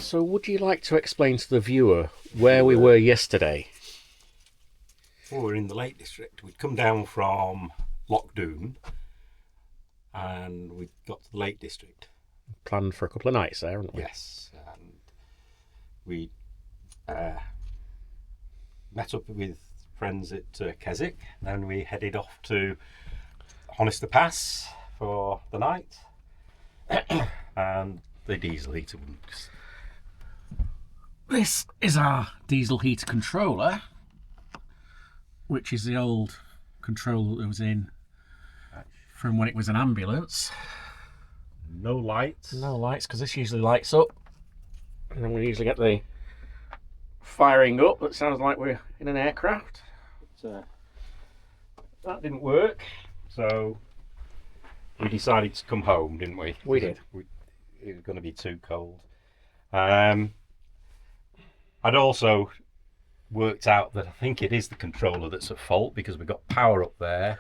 So would you like to explain to the viewer where we were yesterday? Well, we're in the Lake District. We'd come down from Lochdoon and we got to the Lake District. Planned for a couple of nights there, haven't we? Yes, and we met up with friends at Keswick. Then we headed off to Honister Pass for the night. And the diesel heater works. This is our diesel heater controller, which is the old controller that was in from when it was an ambulance. No lights. No lights, because this usually lights up, and then we usually get the firing up that sounds like we're in an aircraft. But, that didn't work, so we decided to come home, didn't we? We did. It was going to be too cold. I'd also worked out that I think it is the controller that's at fault, because we've got power up there.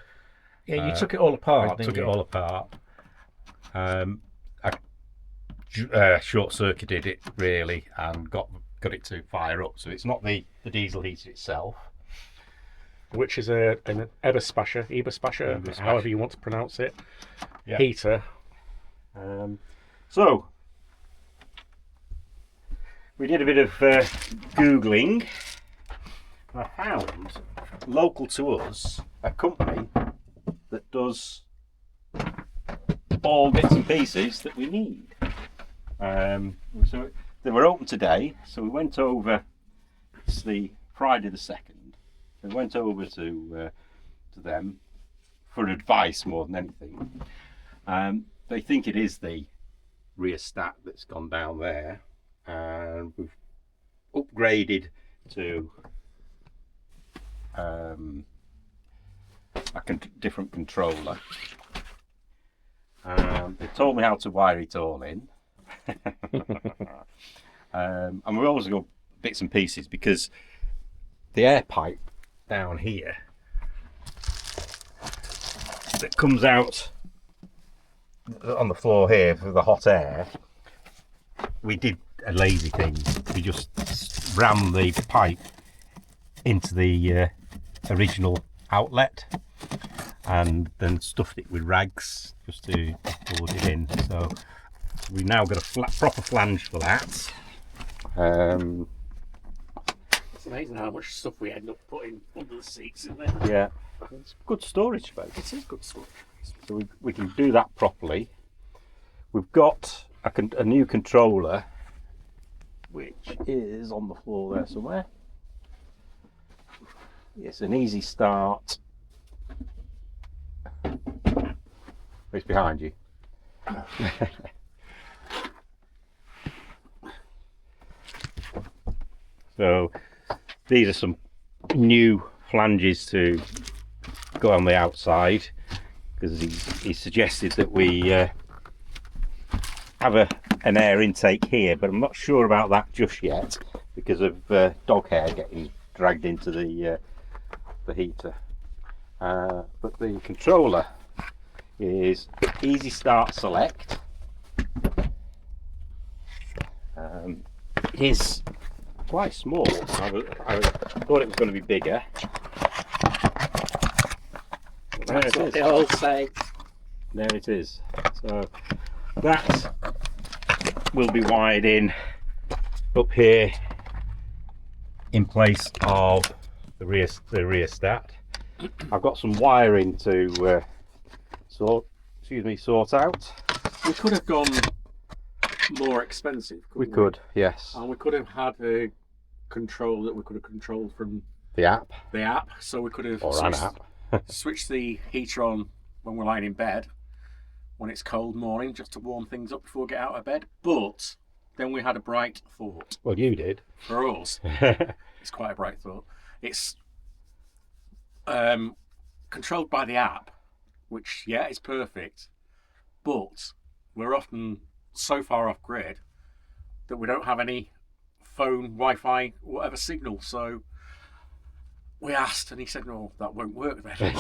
Yeah, you took it all apart. I took it all apart. I short-circuited it really and got it to fire up. So it's not the diesel heater itself, which is an Eberspacher, however you want to pronounce it, heater. So we did a bit of Googling. I found local to us a company that does all bits and pieces that we need. So they were open today, so we went over. It's the Friday the 2nd. We went over to them for advice more than anything. They think it is the rheostat that's gone down there, and we've upgraded to a different controller. They told me how to wire it all in. And we've also got bits and pieces, because the air pipe down here that comes out on the floor here for the hot air, we did a lazy thing. We just rammed the pipe into the original outlet and then stuffed it with rags just to board it in. So we've now got a proper flange for that. It's amazing how much stuff we end up putting under the seats in there. Yeah, it's good storage space. It is good storage space. So we can do that properly. We've got a new controller, which is on the floor there somewhere. It's an easy start. It's behind you. So these are some new flanges to go on the outside, because he suggested that we have an air intake here, but I'm not sure about that just yet because of dog hair getting dragged into the heater. But the controller is easy start select. It is quite small. I thought it was going to be bigger. There it is. They all say. There it is. So that will be wired in up here in place of the rheostat. I've got some wiring to sort out. We could have gone more expensive. We could, yes. And we could have had a control that we could have controlled from The app. So we could have Or an app. switched the heater on when we're lying in bed, when it's cold morning, just to warm things up before we get out of bed. But then we had a bright thought. Well, you did. For us, it's quite a bright thought. It's controlled by the app, which, yeah, is perfect. But we're often so far off grid that we don't have any phone, Wi-Fi, whatever signal. So we asked, and he said, "No, that won't work then."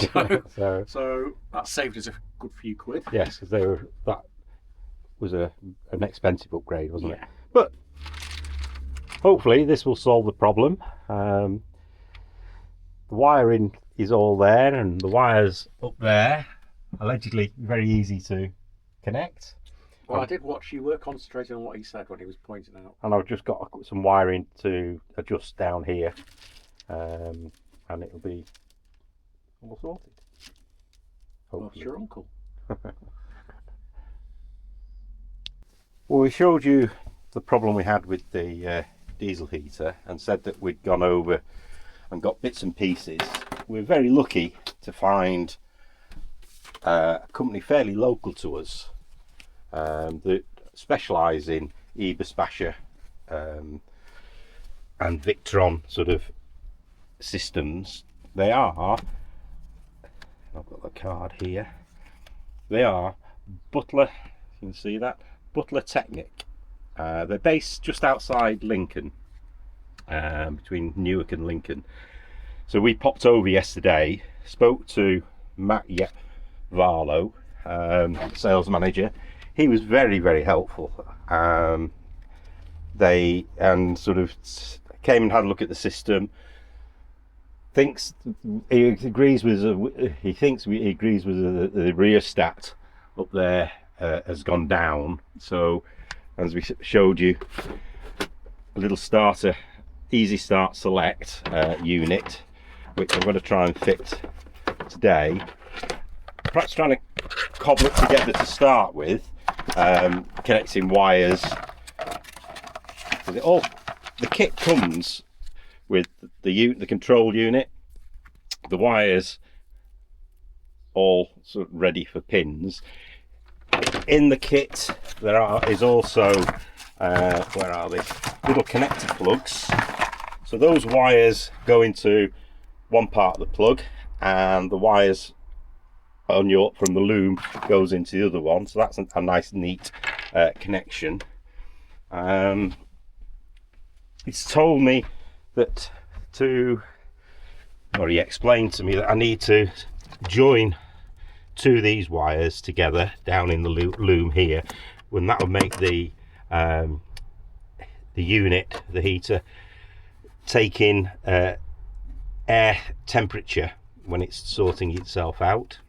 So that saved us a good few quid. Yes, because that was an expensive upgrade, wasn't it? Yeah. But hopefully this will solve the problem. The wiring is all there, and the wires up there, allegedly very easy to connect. Well, I did watch you were concentrating on what he said when he was pointing out. And I've just got some wiring to adjust down here, and it'll be all sorted. Well, it's your uncle. Well, we showed you the problem we had with the diesel heater and said that we'd gone over and got bits and pieces. We're very lucky to find a company fairly local to us that specialise in Eberspacher and Victron sort of systems. They are, I've got the card here, they are Butler, you can see that, Butler Technic. They're based just outside Lincoln, between Newark and Lincoln. So we popped over yesterday, spoke to Matt Varlow, sales manager. He was very, very helpful. They sort of came and had a look at the system. He agrees with the rheostat up there has gone down. So as we showed you, a little starter, easy start select unit, which I'm going to try and fit today. Perhaps trying to cobble it together to start with, connecting wires. The kit comes with the control unit, the wires all sort of ready for pins. In the kit there is also where are they, little connector plugs. So those wires go into one part of the plug, and the wires from the loom goes into the other one. So that's a nice neat connection. He's told me that he explained to me that I need to join two of these wires together down in the loom here, when that would make the unit, the heater, take in air temperature when it's sorting itself out.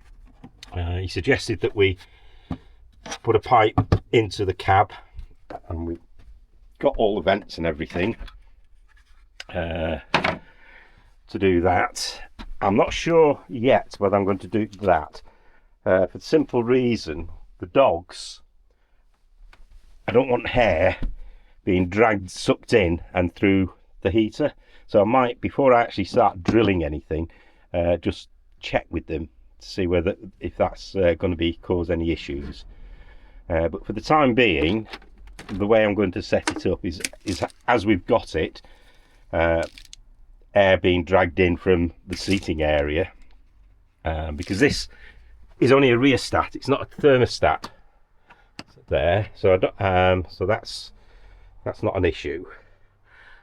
He suggested that we put a pipe into the cab, and we got all the vents and everything to do that. I'm not sure yet whether I'm going to do that, for the simple reason, the dogs, I don't want hair being sucked in and through the heater. So I might, before I actually start drilling anything, just check with them to see if that's going to cause any issues. But for the time being, the way I'm going to set it up is as we've got it, air being dragged in from the seating area, because this is only a rheostat, it's not a thermostat there, so that's not an issue.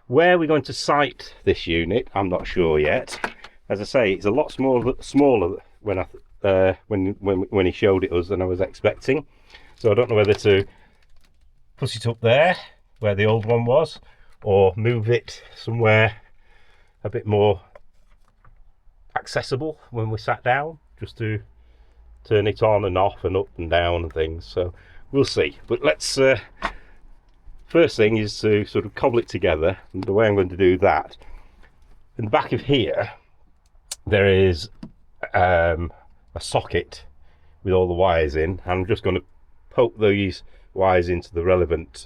Where we're going to site this unit, I'm not sure yet. As I say, it's a lot smaller when he showed it us than I was expecting. So I don't know whether to put it up there where the old one was, or move it somewhere a bit more accessible when we sat down, just to turn it on and off and up and down and things. So we'll see. But let's first thing is to sort of cobble it together, and the way I'm going to do that, in the back of here there is a socket with all the wires in. I'm just going to poke these wires into the relevant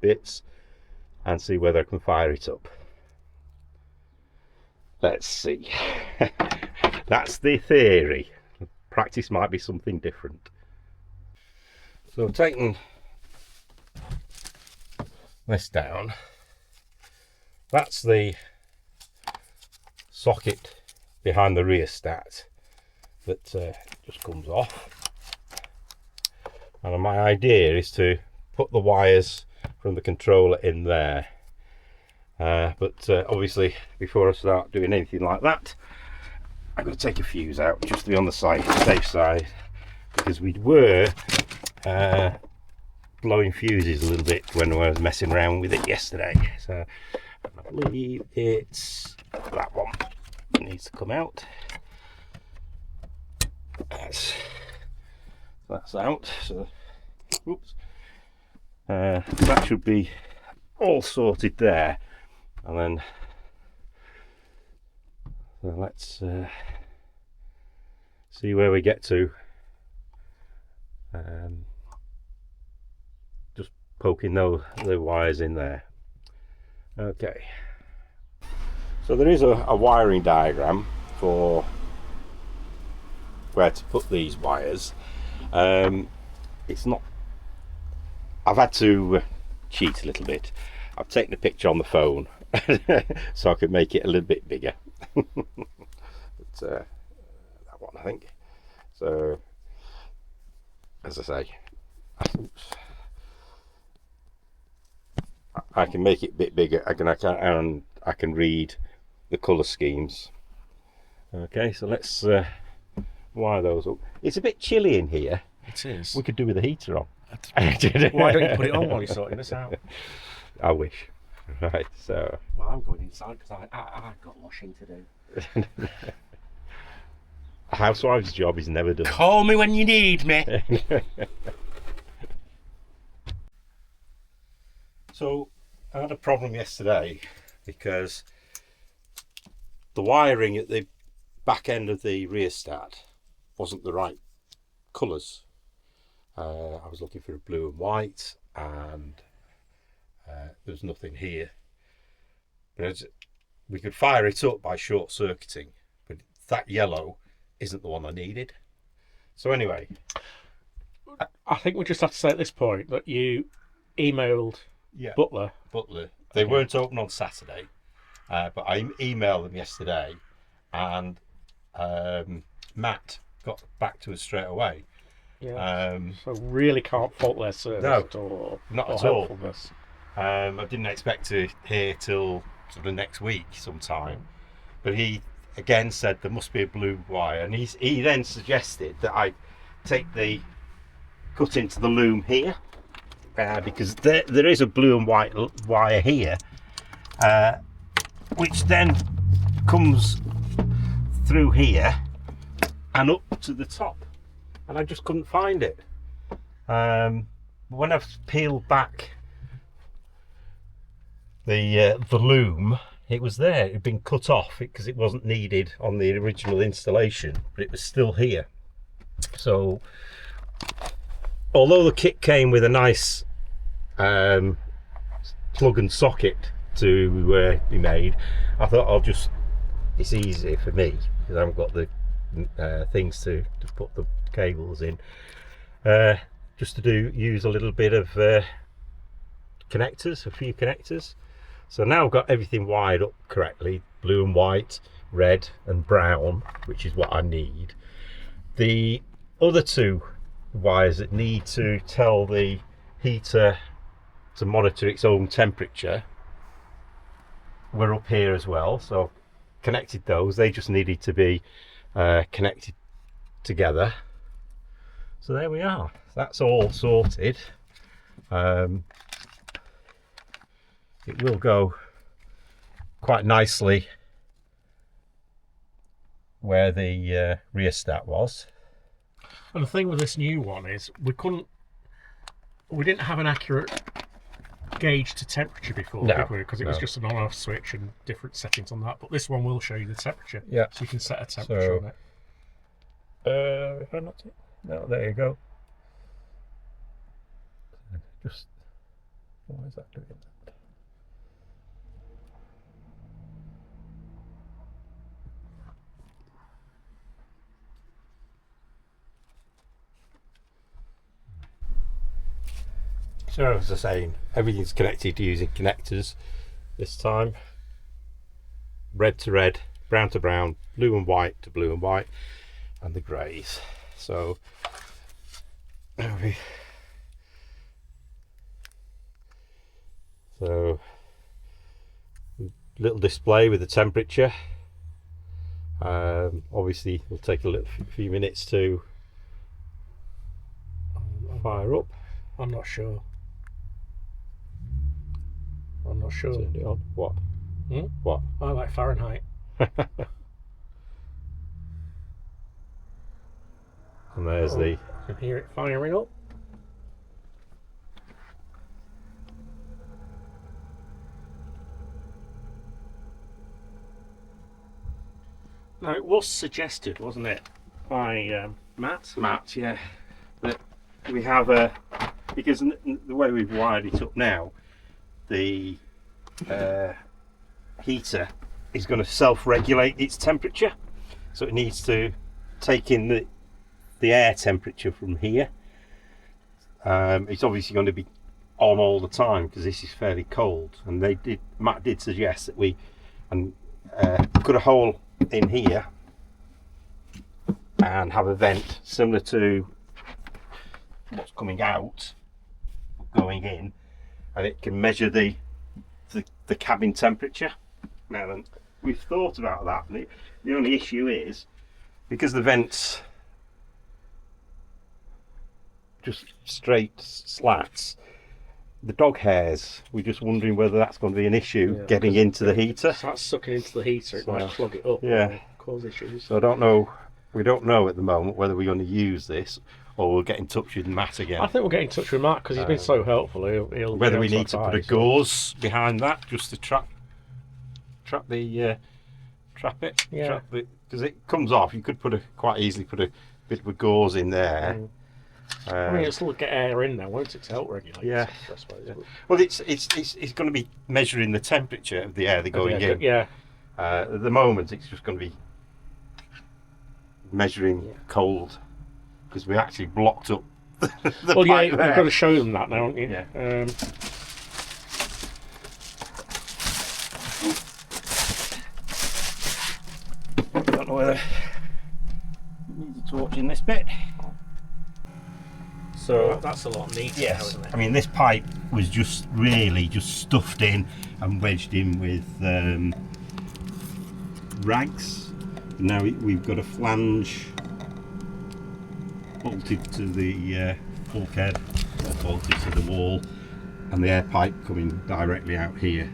bits and see whether I can fire it up. Let's see. That's the theory. Practice might be something different. So I'm taking this down. That's the socket behind the rheostat that just comes off. And my idea is to put the wires from the controller in there. But obviously, before I start doing anything like that, I'm going to take a fuse out just to be on the safe side, because we were blowing fuses a little bit when I was messing around with it yesterday. So I believe it's that one that needs to come out. That's out. So, whoops. That should be all sorted there, and then so let's see where we get to. Just poking the wires in there. Okay, so there is a wiring diagram for where to put these wires. It's not, I've had to cheat a little bit. I've taken a picture on the phone so I could make it a little bit bigger. But, that one, I think. So, as I say, I can make it a bit bigger. I can read the colour schemes. Okay, so let's wire those up. It's a bit chilly in here. It is. We could do with the heater on. Why don't you put it on while you're sorting this out? I wish. Right, so. Well, I'm going inside because I've got washing to do. A housewife's job is never done. Call me when you need me. So, I had a problem yesterday because the wiring at the back end of the rheostat wasn't the right colours. I was looking for a blue and white, and there's nothing here. But we could fire it up by short circuiting, but that yellow isn't the one I needed. So anyway, I think we just have to say at this point that you emailed Butler. They weren't open on Saturday, but I emailed them yesterday, and Matt got back to us straight away. Yeah. So really can't fault their service at all. Not at all. I didn't expect to hear till sort of next week sometime, but he again said there must be a blue wire, and he then suggested that I take the cut into the loom here, because there is a blue and white wire here, which then comes through here and up to the top, and I just couldn't find it. When I've peeled back the loom, it was there. It had been cut off because it wasn't needed on the original installation, but it was still here. So although the kit came with a nice plug and socket to be made, I thought it's easy for me because I haven't got the things to put the cables in, just to use a little bit of connectors, a few connectors. So now I've got everything wired up correctly, blue and white, red and brown, which is what I need. The other two wires that need to tell the heater to monitor its own temperature were up here as well, so connected those. They just needed to be connected together. So there we are, that's all sorted. It will go quite nicely where the rheostat was. And the thing with this new one is we didn't have an accurate gauge to temperature before, did we? Because it was just an on-off switch and different settings on that. But this one will show you the temperature. Yeah. So you can set a temperature on it. If I'm not, no, there you go. Just, why is that doing that? So as I was saying, everything's connected using connectors this time. Red to red, brown to brown, blue and white to blue and white, and the greys. So little display with the temperature. Obviously it'll take a few minutes to fire up. I'm not sure. I'm not sure. Turned it on. What? Hmm? What? I like Fahrenheit. And there's the. I can hear it firing up. Now it was suggested, wasn't it, by Matt? Matt, yeah. That we have a, because the way we've wired it up now, the heater is going to self-regulate its temperature, so it needs to take in the air temperature from here. It's obviously going to be on all the time because this is fairly cold, and Matt did suggest that we cut a hole in here and have a vent similar to what's coming out going in, and it can measure the cabin temperature. Now then, we've thought about that, and the only issue is because the vent's just straight slats, the dog hairs, we're just wondering whether that's going to be an issue getting into the heater. So that's sucking into the heater, it might clog it up and cause issues. So I don't know, we don't know at the moment whether we're going to use this or we'll get in touch with Matt again. I think we'll get in touch with Matt because he's been so helpful. He'll whether we need to put a gauze behind that just to trap it. Yeah. Because it comes off. You could quite easily put a bit of a gauze in there. I mean, it'll still get air in there, won't it, to help regulate? Yeah. I suppose. Yeah. Well, it's going to be measuring the temperature of the air they're going in. Yeah. At the moment, it's just going to be measuring cold because we actually blocked up the pipe you've there. got to show them that now, haven't you? Yeah. Don't know whether need a torch in this bit. So that's a lot neater now, yes, isn't it? I mean this pipe was just really stuffed in and wedged in with rags. Now we've got a flange bolted to the bulkhead, or bolted to the wall, and the air pipe coming directly out here.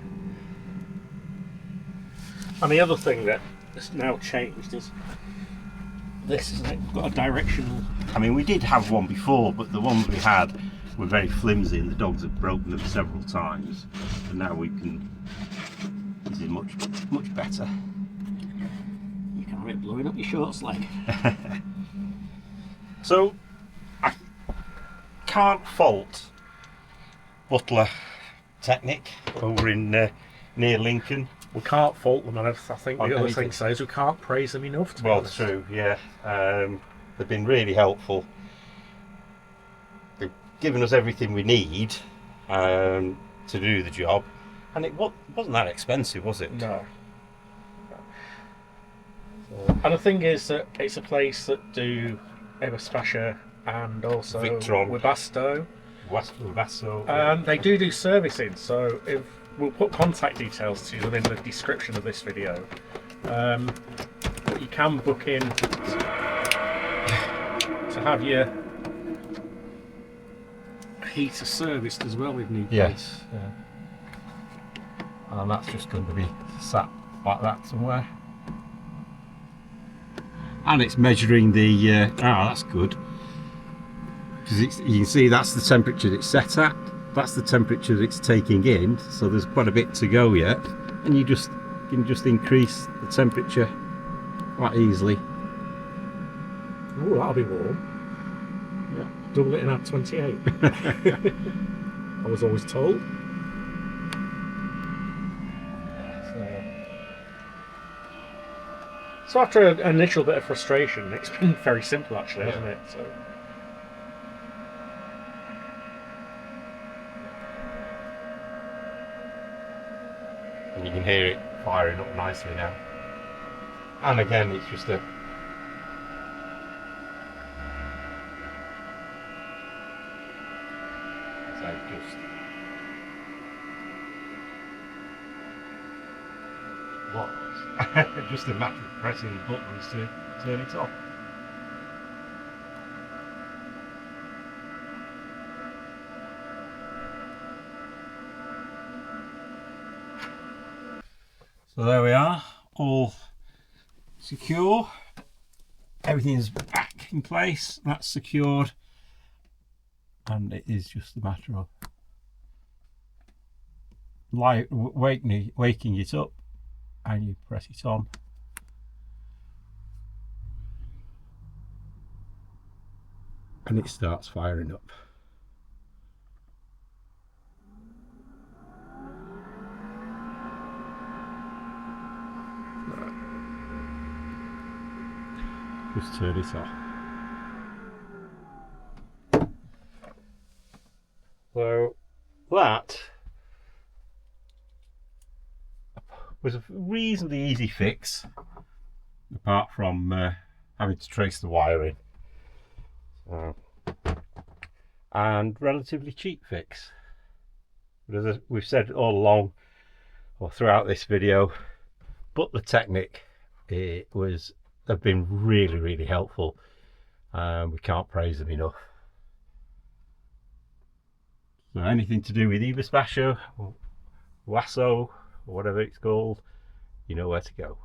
And the other thing that has now changed is this, isn't it? We've got a directional. I mean, we did have one before, but the ones we had were very flimsy and the dogs have broken them several times. And now this is much better. You can have it blowing up your shorts leg. So, I can't fault Butler Technic over in near Lincoln. We can't fault them, and I think the other anything. thing says we can't praise them enough. To be Well, honest. true, yeah. They've been really helpful. They've given us everything we need to do the job, and it wasn't that expensive, was it? No. And the thing is that it's a place that do Eberspacher and also Victron. Webasto. Webasto. And they do servicing, so we'll put contact details to them in the description of this video. But you can book in to have your heater serviced as well if need be. Yes. Yeah. And that's just going to be sat like that somewhere. And it's measuring the. That's good. Because you can see that's the temperature it's set at. That's the temperature that it's taking in. So there's quite a bit to go yet, and you can just increase the temperature quite easily. Oh, that'll be warm. Yeah. Double it and add 28. I was always told. So after an initial bit of frustration, it's been very simple actually, hasn't it? So. And you can hear it firing up nicely now. And again, it's just a. So just. What? Just a matter of pressing the buttons to turn it off. So there we are, all secure. Everything's back in place, that's secured, and it is just a matter of waking it up, and you press it on. And it starts firing up. Just turn it off. So that was a reasonably easy fix, apart from having to trace the wiring. And relatively cheap fix. But as we've said all along, or throughout this video, Butler Technic have been really helpful. We can't praise them enough. So anything to do with Eberspacher, or Wasso, or whatever it's called, you know where to go.